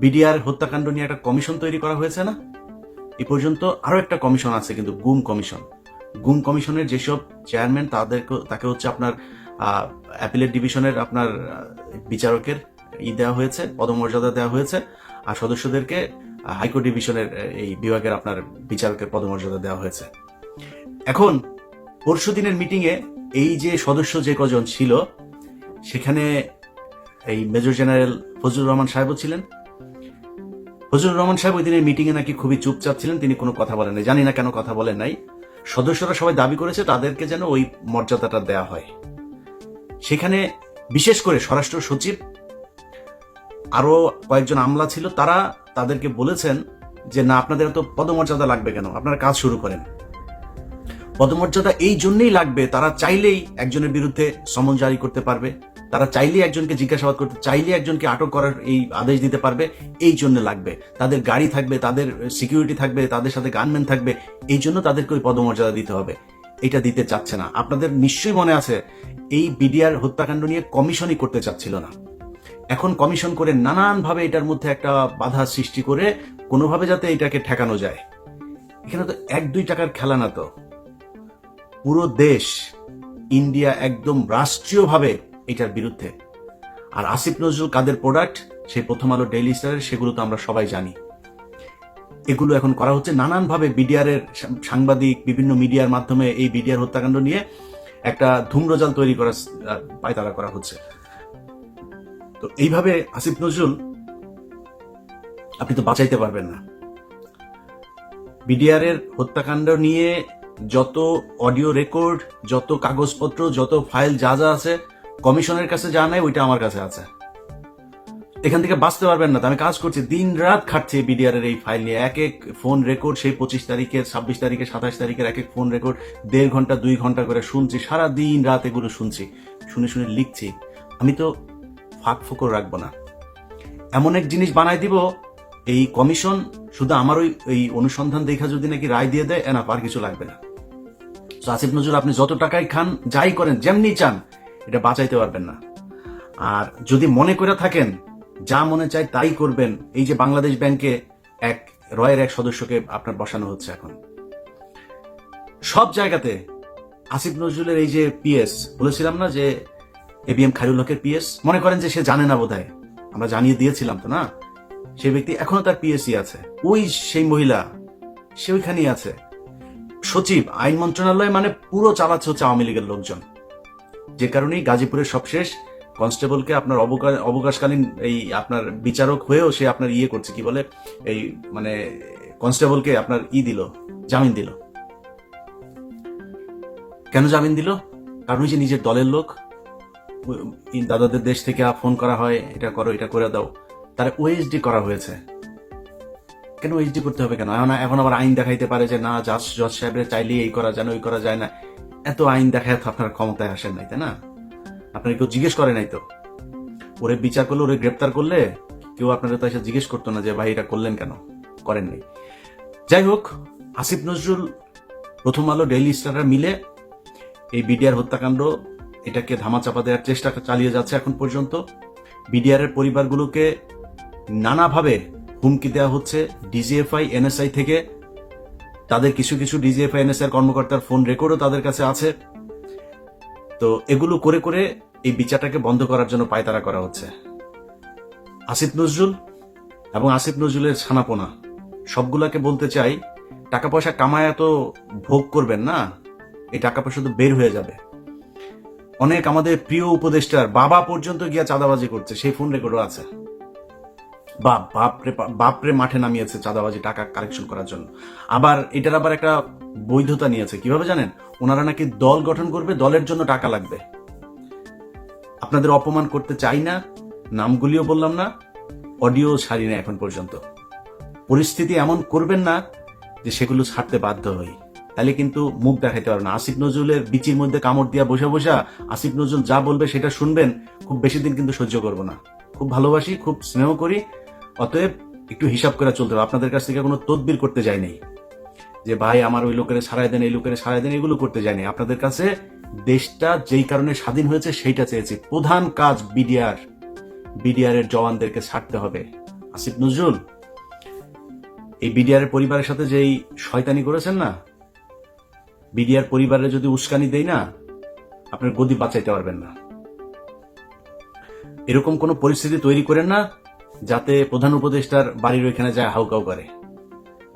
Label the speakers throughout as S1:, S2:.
S1: BDR হত্যাকাণ্ড নিয়ে একটা কমিশন তৈরি করা হয়েছে না? এই পর্যন্ত আরো একটা কমিশন আছে, কিন্তু গুম কমিশন। গুম কমিশনের যেসব চেয়ারম্যান তাকে হচ্ছে আপনার অ্যাপিলেট ডিভিশনের আপনার বিচারকের দেওয়া হয়েছে, পদমর্যাদা দেওয়া হয়েছে, আর সদস্যদেরকে হাইকোর্ট ডিভিশনের এই বিভাগের আপনার বিচারকের পদমর্যাদা দেওয়া হয়েছে। এখন পরশু দিনের মিটিং এ এই যে সদস্য যে কজন ছিল, সেখানে এই মেজর জেনারেল ফজলুর রহমান সাহেবও ছিলেন। ফজলুর রহমান সাহেব ওই দিনের মিটিং এ নাকি খুবই চুপচাপ ছিলেন, তিনি কোনো কথা বলেন নাই। জানি না কেন কথা বলেন নাই। সদস্যরা সবাই দাবি করেছে তাদেরকে যেন ওই মর্যাদাটা দেয়া হয়। সেখানে বিশেষ করে স্বরাষ্ট্র সচিব, আরো কয়েকজন আমলা ছিল, তারা তাদেরকে বলেছেন যে না, আপনাদের এত পদমর্যাদা লাগবে কেন, আপনারা কাজ শুরু করেন। পদমর্যাদা এই জন্যই লাগবে, তারা চাইলেই একজনের বিরুদ্ধে সমন জারি করতে পারবে, তারা চাইলেই একজনকে জিজ্ঞাসাবাদ করতে, চাইলে একজনকে আটক করার এই আদেশ দিতে পারবে। এই জন্য লাগবে, তাদের গাড়ি থাকবে, তাদের সিকিউরিটি থাকবে, তাদের সাথে গানম্যান থাকবে, এই জন্য তাদেরকে ওই পদমর্যাদা দিতে হবে। এটা দিতে চাচ্ছে না। আপনাদের নিশ্চয়ই মনে আছে, এই বিডিআর হত্যাকাণ্ড নিয়ে কমিশনই করতে চাচ্ছিল না। এখন কমিশন করে নানানভাবে এটার মধ্যে একটা বাধা সৃষ্টি করে কোনোভাবে যাতে এটাকে ঠেকানো যায়। এখানে তো 1-2 টাকার খেলা না, তো পুরো দেশ, ইন্ডিয়া একদম রাষ্ট্রীয়ভাবে এটার বিরুদ্ধে। আর আসিফ নজরুল কাদের প্রোডাক্ট, সেই প্রথম আলো, ডেইলি স্টারের, সেগুলো তো আমরা সবাই জানি। এগুলো এখন করা হচ্ছে নানানভাবে। বিডিআর এর সাংবাদিক বিভিন্ন মিডিয়ার মাধ্যমে এই বিডিআর হত্যাকাণ্ড নিয়ে একটা ধূম্রজাল তৈরি করার পায়তারা করা হচ্ছে। তো এইভাবে আসিফ নজরুল আপনি তো বাঁচাইতে পারবেন না। বিডিআর এর হত্যাকাণ্ড নিয়ে যত অডিও রেকর্ড, যত কাগজপত্র, যত ফাইল যা যা আছে, কমিশনের কাছে যা নাই ওইটা আমার কাছে আছে। এখান থেকে বাঁচতে পারবেন না। আমি কাজ করছি, দিন রাত খাটছি বিডিআর এর এই ফাইল নিয়ে। এক এক ফোন রেকর্ড, সেই 25 তারিখের, 26 তারিখের, 27 তারিখের এক এক ফোন রেকর্ড 1.5 ঘন্টা 2 ঘন্টা করে শুনছি, সারা দিন রাত এগুলো শুনছি, শুনে শুনে লিখছি। আমি তো ফাঁক ফোকর রাখবো না। এমন এক জিনিস বানাই দিব, এই কমিশন শুধু আমার ওই অনুসন্ধান দেখা যদি নাকি রায় দিয়ে দেয়, এনা আর কিছু লাগবে না। তো আসিফ নজরুল আপনি যত টাকাই খান, যাই করেন, যেমনি চান, এটা বাঁচাইতে পারবেন না। আর যদি মনে করে থাকেন যা মনে চায় তাই করবেন, এই যে বাংলাদেশ ব্যাংকে রয়ের এক সদস্যকে আপনার বসানো হচ্ছে এখন, সব জায়গাতে আসিফ নজরুলের এই যে পিএস, বলেছিলাম না যে এবিএম খায়রুল হকের পিএস, মনে করেন যে সে জানে না বোধহয়, আমরা জানিয়ে দিয়েছিলাম তো না, সেই ব্যক্তি এখনো তার পিএসসি আছে, ওই সেই মহিলা সে ওইখানেই আছে। সচিব আইন মন্ত্রণালয় মানে পুরো চালাচ্ছে হচ্ছে আওয়ামী লীগের লোকজন। যে কারণেই গাজীপুরের সবশেষ কনস্টেবলকে আপনার অবকাশকালীন এই আপনার বিচারক হয়েও সে আপনার করছে, কি বলে, এই মানে কনস্টেবলকে আপনার দিল, জামিন দিল। কেন জামিন দিল? কারণ যে নিজের দলের লোক, দাদাদের দেশ থেকে ফোন করা হয়, এটা করো, এটা করে দাও, তারা ওএসডি করা হয়েছে। কেন ওএসডি করতে হবে? কেন এখন আবার আইন দেখাইতে পারে যে না, জজ সাহেবের চাইলে এই করা যায় না, ওই করা যায় না। এত আইন দেখায় তো আপনার ক্ষমতায় আসেন নাই, তাই না? আপনার কেউ জিজ্ঞেস করে নাই তো। ওরে বিচার করলে, ওরে গ্রেপ্তার করলে কেউ আপনারা তো এসে জিজ্ঞেস করতো না যে ভাই এটা করলেন কেন, করেননি। যাই হোক, আসিফ নজরুল, প্রথম আলো, ডেইলি স্টার মিলে এই বিডিআর হত্যাকাণ্ড এটাকে ধামাচাপা দেওয়ার চেষ্টা চালিয়ে যাচ্ছে এখন পর্যন্ত। বিডিআর এর পরিবারগুলোকে নানাভাবে হুমকি দেওয়া হচ্ছে ডিজিএফআই, এনএসআই থেকে। তাদের কিছু কিছু ডিজিএফআই, এনএসআই কর্মকর্তার ফোন রেকর্ডও তাদের কাছে আছে। তো এগুলো করে করে এই বিচারটাকে বন্ধ করার জন্য পায়তারা করা হচ্ছে। আসিফ নজরুল এবং আসিফ নজরুলের ছানাপোনা সবগুলাকে বলতে চাই, টাকা পয়সা কামায় এত ভোগ করবেন না, এই টাকা পয়সা তো বের হয়ে যাবে। অনেক আমাদের প্রিয় উপদেষ্টার বাবা পর্যন্ত গিয়া চাঁদাবাজি করছে, সেই ফোন রেকর্ডও আছে। বাপরে মাঠে নামিয়েছে চাঁদাবাজি টাকা কালেকশন করার জন্য। আবার এটার আবার একটা বৈধতা নিয়েছে, কিভাবে জানেন? ওনারা নাকি দল গঠন করবে, দলের জন্য টাকা লাগবে। আপনাদের অপমান করতে চাই না, নামগুলিও বললাম না, অডিও ছাড়ি না এখন পর্যন্ত। পরিস্থিতি এমন করবেন না যে সেগুলো ছাড়তে বাধ্য হই, তাহলে কিন্তু মুখ দেখাইতে পারবে না। আসিফ নজরুলের বিচির মধ্যে কামড় দিয়া বসে বসা আসিফ নজরুল যা বলবে সেটা শুনবেন, খুব বেশি দিন কিন্তু সহ্য করবো না। খুব ভালোবাসি, খুব স্নেহ করি, অতএব একটু হিসাব করে চলতে হবে। আপনাদের কাছ থেকে কোনো তদবির করতে যাই নাই যে ভাই আমার ওই লোকের ছাড়াই দেন, এই লোকের ছাড়াই দেন, এগুলো করতে যায়নি। আপনাদের কাছে দেশটা যেই কারণে স্বাধীন হয়েছে সেইটা চেয়েছি। প্রধান কাজ বিডিআর এর জওয়ানদেরকে ছাড়তে হবে, আসিফ নজরুল, এই বিডিআর এর পরিবারের সাথে যে এই শয়তানি করেছেন না, বিডিআর পরিবারে যদি উস্কানি দেই না, আপনার গদি বাঁচাইতে পারবেন না। এরকম কোন পরিস্থিতি তৈরি করেন না যাতে প্রধান উপদেষ্টার বাড়ির ওইখানে যায় হাউকাউ করে।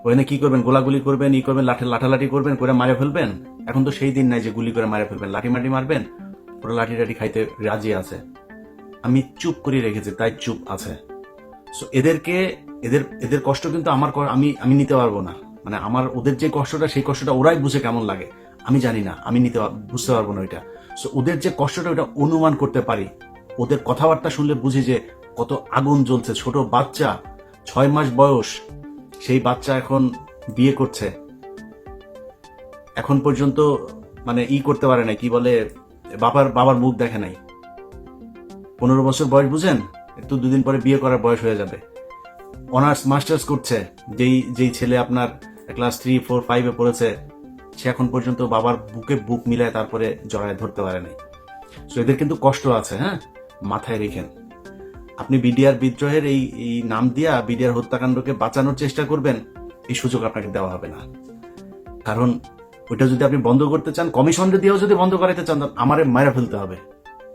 S1: ওখানে কি করবেন? গোলাগুলি করবেন, ই করবেন, লাঠালাঠি করবেন, করে মারে ফেলবেন। এখন তো সেই দিন নাই যে গুলি করে মারে ফেলবেন, লাঠি মাটি মারবেন, ওরা লাঠি টাঠি খাইতে রাজি আছে। আমি চুপ করে রেখেছি, তাই চুপ আছে। সো এদের কষ্ট কিন্তু আমি নিতে পারবো না। মানে আমার ওদের যে কষ্টটা, সেই কষ্টটা ওরাই বুঝে কেমন লাগে আমি জানি না, আমি বুঝতে পারবো না ওইটা। সো ওদের যে কষ্টটা ওটা অনুমান করতে পারি। ওদের কথাবার্তা শুনলে বুঝি যে কত আগুন জ্বলছে। ছোট বাচ্চা, 6 মাস বয়স, সেই বাচ্চা এখন বিয়ে করছে, এখন পর্যন্ত মানে করতে পারে নাই, কি বলে, বাবার মুখ দেখে নাই। 15 বছর বয়স, বুঝেন? একটু 2 দিন পরে বিয়ে করার বয়স হয়ে যাবে। অনার্স মাস্টার্স করছে, যেই ছেলে আপনার ক্লাস 3, 4, 5 পড়েছে, সে এখন পর্যন্ত বাবার বুকে বুক মিলায় তারপরে জড়ায় ধরতে পারে নাই। সো এদের কিন্তু কষ্ট আছে, হ্যাঁ, মাথায় রেখেন। আপনি বিডিআর বিদ্রোহের এই নাম দিয়া বিডিআর হত্যাকাণ্ডকে বাঁচানোর চেষ্টা করবেন, এই সুযোগ আপনাকে দেওয়া হবে না। কারণ ওইটা যদি আপনি বন্ধ করতে চান, কমিশন দিয়েও যদি বন্ধ করাইতে চান, আমারে মারা ফেলতে হবে।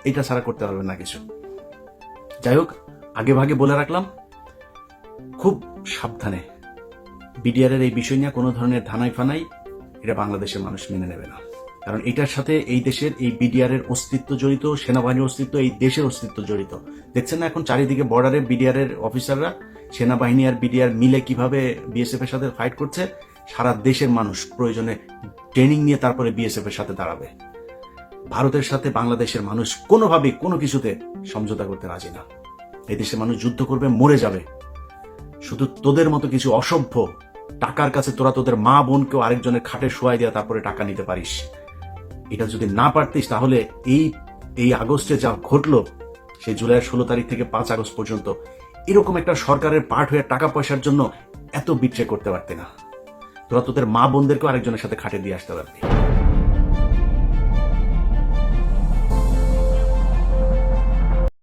S1: এটা ছাড়া করতে পারবেন না কিছু। যাই হোক, আগে ভাগে বলে রাখলাম, খুব সাবধানে। বিডিআর এর এই বিষয় নিয়ে কোনো ধরনের ধানাই ফানাই এটা বাংলাদেশের মানুষ মেনে নেবে না। কারণ এটার সাথে এই দেশের এই বিডিআর এর অস্তিত্ব জড়িত, সেনাবাহিনীর অস্তিত্ব, এই দেশের অস্তিত্ব জড়িত। দেখছেন না এখন চারিদিকে বর্ডারে বিডিআর এর অফিসাররা, সেনাবাহিনী আর বিডিআর মিলে কিভাবে বিএসএফ এর সাথে ফাইট করছে। সারা দেশের মানুষ প্রয়োজনে ট্রেনিং নিয়ে তারপরে বিএসএফ এর সাথে দাঁড়াবে। ভারতের সাথে বাংলাদেশের মানুষ কোনোভাবে কোনো কিছুতে সমঝোতা করতে রাজি না। এই দেশের মানুষ যুদ্ধ করবে, মরে যাবে। শুধু তোদের মতো কিছু অসভ্য টাকার কাছে তোরা তোদের মা বোনকেও আরেকজনের খাটে শোয়াই দেওয়া, তারপরে টাকা নিতে পারিস। এটা যদি না পারতিস, তাহলে এই আগস্টে যা ঘটলো, সেই জুলাইয়ের 16 তারিখ থেকে 5 আগস্ট পর্যন্ত, এরকম একটা সরকারের পার্ট হয়ে টাকা পয়সার জন্য এত বিট্রে করতে পারতি না। তোরা তোদের মা বোনদেরকেও আরেকজনের সাথে খাটে দিয়ে আসতে পারবি।